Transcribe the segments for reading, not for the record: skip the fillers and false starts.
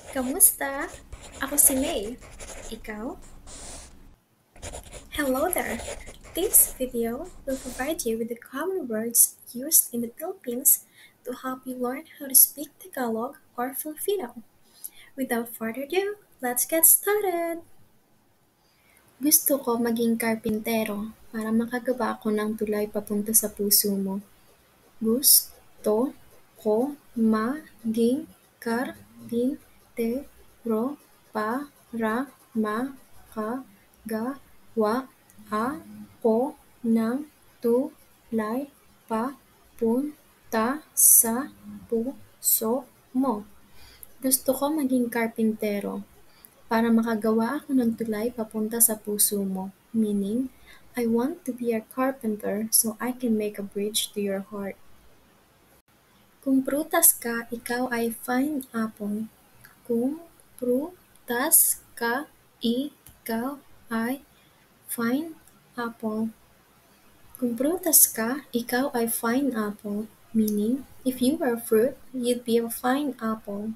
Kamusta? Ako si May. Ikaw? Hello there! This video will provide you with the common words used in the Philippines to help you learn how to speak Tagalog or Filipino. Without further ado, let's get started! Gusto ko maging karpintero para makagawa ako ng tulay papunta sa puso mo. Gusto ko maging karpintero para makagawa ako ng tulay papunta sa puso mo. Gusto ko maging karpintero para makagawa ako ng tulay papunta sa puso mo. Meaning, I want to be a carpenter so I can make a bridge to your heart. Kung prutas ka, ikaw ay fine apple. Kung prutas ka, ikaw ay fine apple. Kung prutas ka, ikaw ay fine apple. Meaning, if you were a fruit, you'd be a fine apple.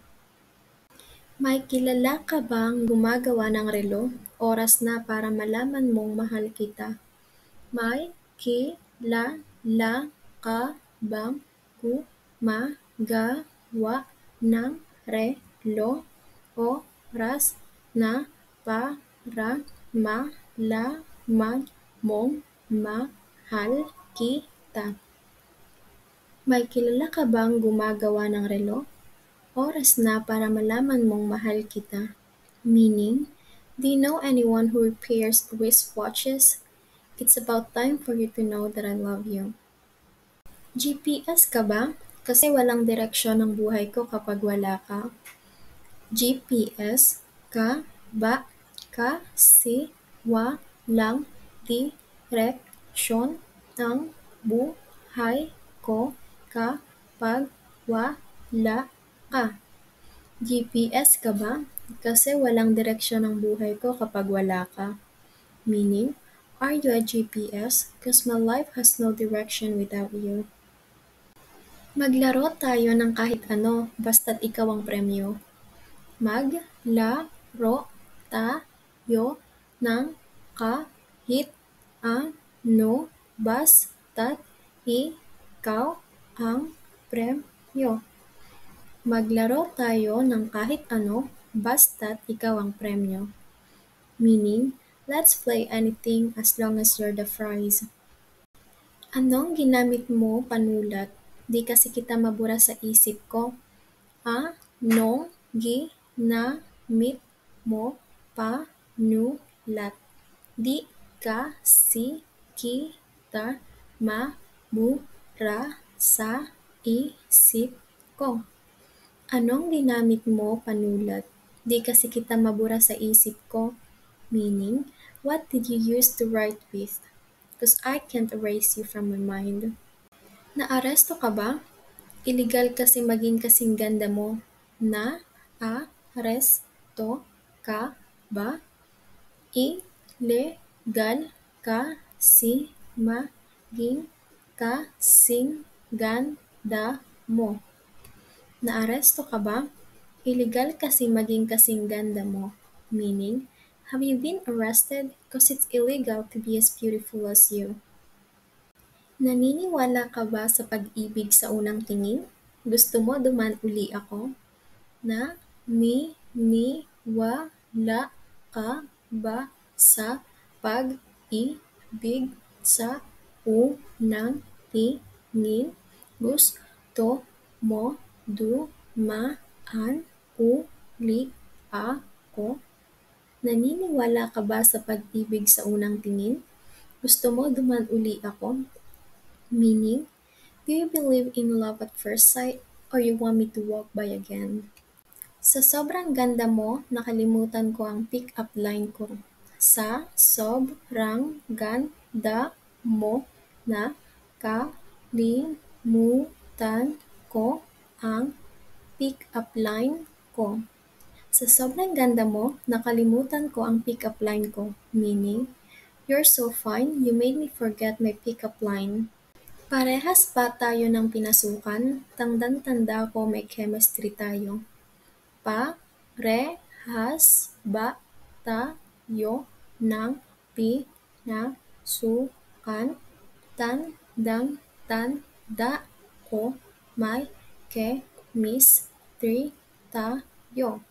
May kilala ka bang gumagawa ng relo? Oras na para malaman mong mahal kita. May kilala ka bang gumagawa ng relo? Oras na para malaman mong mahal kita. May kilala ka bang gumagawa ng relo? Oras na para malaman mong mahal kita. Meaning, do you know anyone who repairs wristwatches? It's about time for you to know that I love you. GPS ka ba? Kasi walang direksyon ang buhay ko kapag wala ka. GPS ka ba? Kasi walang direksyon ang buhay ko kapag wala ka. GPS ka ba? Kasi walang direksyon ang buhay ko kapag wala ka. Meaning, are you a GPS? Cause my life has no direction without you. Maglaro tayo ng kahit ano, basta't ikaw ang premyo. Maglaro tayo ng kahit ano, basta't ikaw ang premyo. Maglaro tayo ng kahit ano, basta't ikaw ang premyo. Meaning, let's play anything as long as you're the prize. Anong ginamit mo panulat? Di kasi kita mabura sa isip ko. Anong ginamit mo panulat? Di kasi kita mabura sa isip ko. Anong ginamit mo panulat? Di kasi kita mabura sa isip ko. Meaning, what did you use to write with? Because I can't erase you from my mind. Naaresto ka ba? Illegal kasi maging kasing ganda mo. Na-aresto ka ba? Illegal kasi maging kasing ganda mo. Naaresto ka ba? Illegal kasi maging kasing ganda mo. Meaning, have you been arrested? Because it's illegal to be as beautiful as you. Naniniwala ka ba sa pag-ibig sa unang tingin? Gusto mo duman uli ako? Naniniwala ka ba sa pag-ibig sa unang tingin? Gusto mo dumaan uli ako? Naniniwala ka ba sa pag-ibig sa unang tingin? Gusto mo duman uli ako? Meaning, do you believe in love at first sight or you want me to walk by again? Sa sobrang ganda mo, nakalimutan ko ang pick-up line ko. Sa sobrang ganda mo, nakalimutan ko ang pick-up line ko. Sa sobrang ganda mo, nakalimutan ko ang pick-up line ko. Meaning, you're so fine, you made me forget my pick-up line. Parehas ba tayo ng pinasukan? Tandang-tanda ko may chemistry tayo. Rehas ba tayo ng pinasukan? Tandang-tanda ko may chemistry tayo.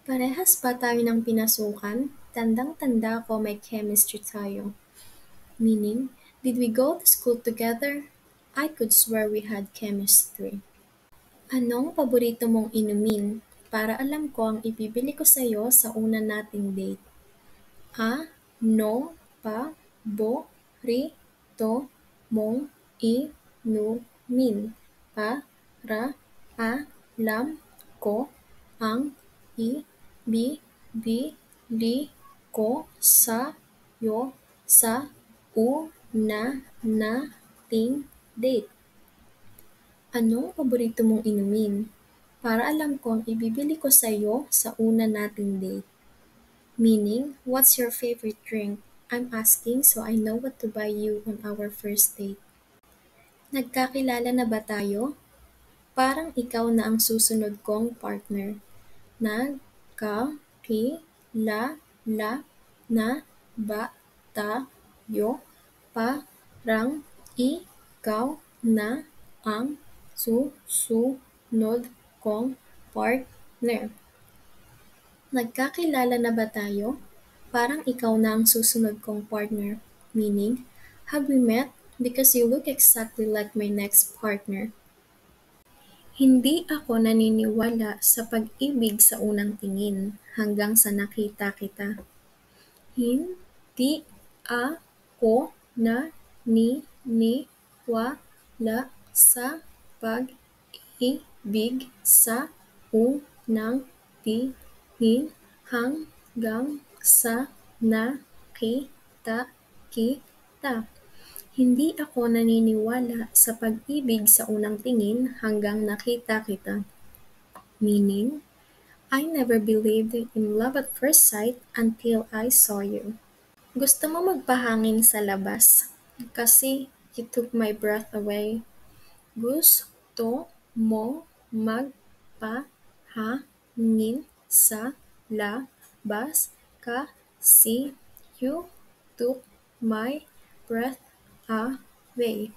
Parehas ba tayo ng pinasukan? Tandang-tanda ko may chemistry tayo. Meaning, did we go to school together? I could swear we had chemistry. Anong paborito mong inumin? Para alam ko ang ibibili ko sa'yo sa una nating date. Ano paborito mong inumin? Para alam ko ang ibibili ko sa'yo sa una nating date. Anong paborito mong inumin? Para alam ko ang ibibili ko sa'yo sa una nating date. Meaning, what's your favorite drink? I'm asking so I know what to buy you on our first date. Nagkakilala na ba tayo? Parang ikaw na ang susunod kong partner. Nagkakilala na ba tayo? Parang ikaw na ang susunod kong partner. Nagkakilala na ba tayo? Parang ikaw na ang susunod kong partner. Meaning, have we met? Because you look exactly like my next partner. Hindi ako naniniwala sa pag-ibig sa unang tingin hanggang sa nakita kita. Hindi ako naniniwala sa pag-ibig sa unang tingin hanggang sa nakita kita. Hindi ako naniniwala sa pag-ibig sa unang tingin hanggang nakita kita. Meaning, I never believed in love at first sight until I saw you. Gusto mo magpahangin sa labas? Kasi you took my breath away. Gusto mo magpahangin sa labas? Kasi you took my breath away.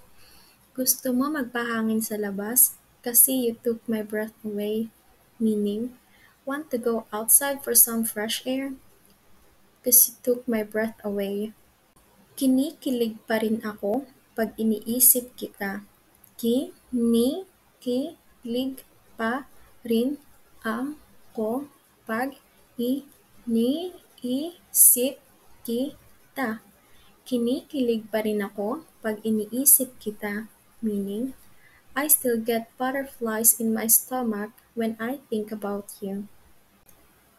Gusto mo magpahangin sa labas? Kasi you took my breath away. Meaning, want to go outside for some fresh air? Because you took my breath away. Kinikilig pa rin ako pag iniisip kita. Kinikilig pa rin ako pag iniisip kita. Kinikilig pa rin ako pag iniisip kita. Meaning, I still get butterflies in my stomach when I think about you.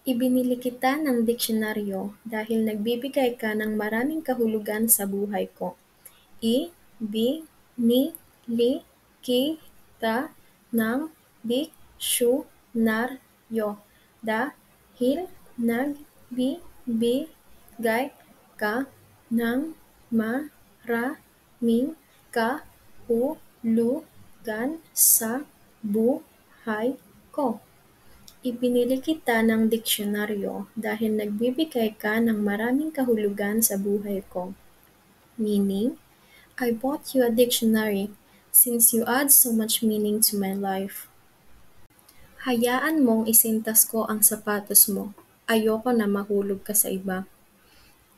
Ibinili kita ng diksyonaryo dahil nagbibigay ka ng maraming kahulugan sa buhay ko. Ibinili kita ng diksyonaryo dahil nagbibigay ka ng maraming kahulugan sa buhay ko. Ibinili kita ng diksyonaryo dahil nagbibigay ka ng maraming kahulugan sa buhay ko. Meaning, I bought you a dictionary since you add so much meaning to my life. Hayaan mong isintas ko ang sapatos mo. Ayoko na mahulog ka sa iba.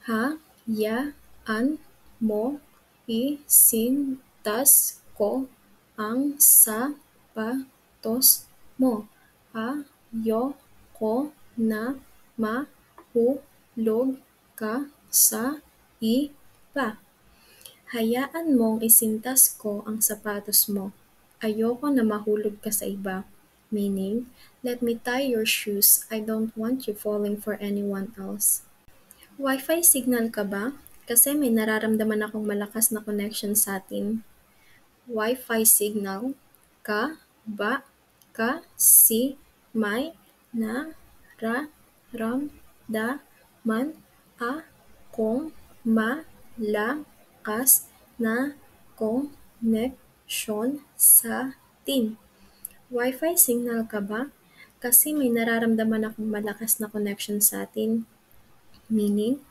Hayaan mo isintas ko ang sapatos mo. Ayoko na mahulog ka sa iba. Hayaan mong isintas ko ang sapatos mo. Ayoko na mahulog ka sa iba. Meaning, let me tie your shoes. I don't want you falling for anyone else. Wi-Fi signal ka ba? Kasi may nararamdaman akong malakas na connection sa atin. Wi-Fi signal ka ba? Kasi may nararamdaman akong malakas na connection sa atin. Wi-Fi signal ka ba? kasi may nararamdaman akong malakas na connection sa atin. Meaning,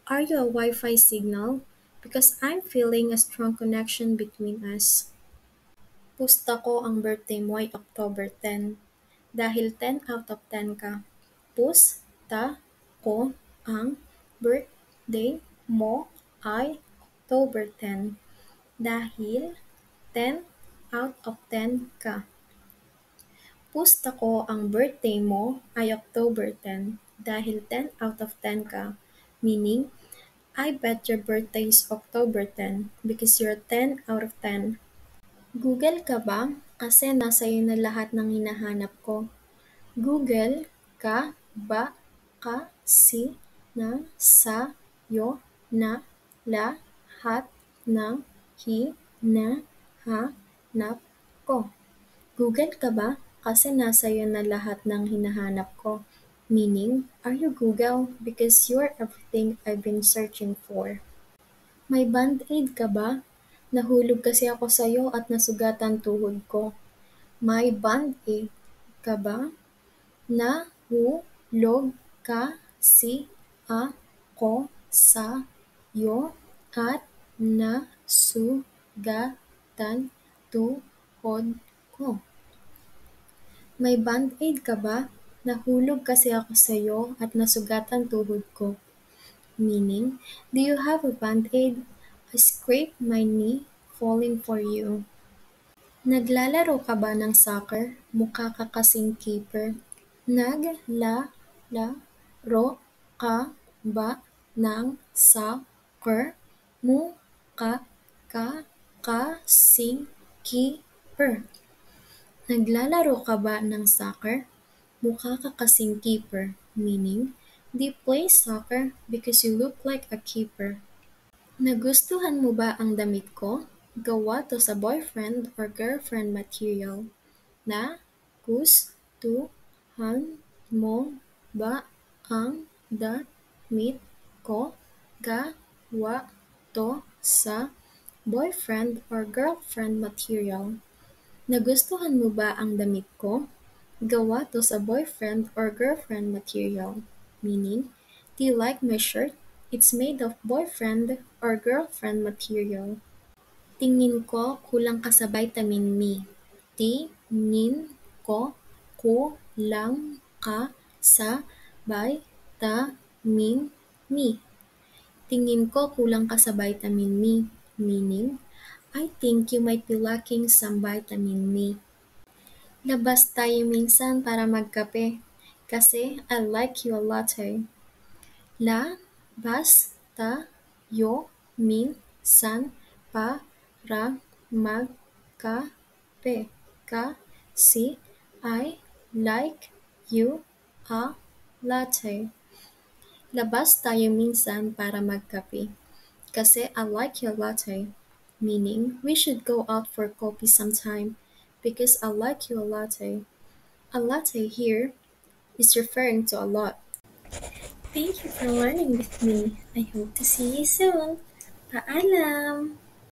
are you a Wi-Fi signal? Because I'm feeling a strong connection between us. Pusta ko ang birthday mo ay October 10. Dahil 10 out of 10 ka. Pusta ko ang birthday mo ay October 10. Dahil 10 out of 10 ka. Pusta ko ang birthday mo ay October 10 dahil 10 out of 10 ka. Meaning, I bet your birthday is October 10 because you're 10 out of 10. Google ka ba? Kasi nasa iyo na lahat ng hinahanap ko. Google ka ba? Kasi nasa iyo na lahat ng hinahanap ko. Google ka ba? Kasi nasa iyo na lahat ng hinahanap ko. Meaning, are you Google? Because you're everything I've been searching for. May band-aid ka ba? Nahulog kasi ako sa'yo at nasugatan tuhod ko. May band-aid ka ba? Nahulog kasi ako sa'yo at nasugatan tuhod ko. May band-aid ka ba? Nahulog kasi ako sa'yo at nasugatan tuhod ko. Meaning, do you have a band-aid? I scraped my knee falling for you. Naglalaro ka ba ng soccer? Mukha ka kasing keeper. Naglalaro ka ba ng soccer? Mukha ka kasing keeper. Naglalaro ka ba ng soccer? Mukha ka kasing keeper. Meaning, do you play soccer because you look like a keeper? Nagustuhan mo ba ang damit ko? Gawa to sa boyfriend or girlfriend material. Nagustuhan mo ba ang damit ko? Gawa to sa boyfriend or girlfriend material. Nagustuhan mo ba ang damit ko? Gawa to sa boyfriend or girlfriend material. Meaning, do you like my shirt? It's made of boyfriend or girlfriend material. Tingin ko kulang ka sa vitamin me. Tingin ko kulang ka sa vitamin me. Tingin ko kulang ka sa vitamin me. Meaning, I think you might be lacking some vitamin me. Labas tayo minsan para magkape. Kasi I like you a latte. Labas tayo minsan para magkape. Kasi I like you a latte. Labas tayo minsan para magkape. Kasi I like your latte. Meaning, we should go out for coffee sometime. Because I like you a latte. A latte here is referring to a lot. Thank you for learning with me. I hope to see you soon. Paalam!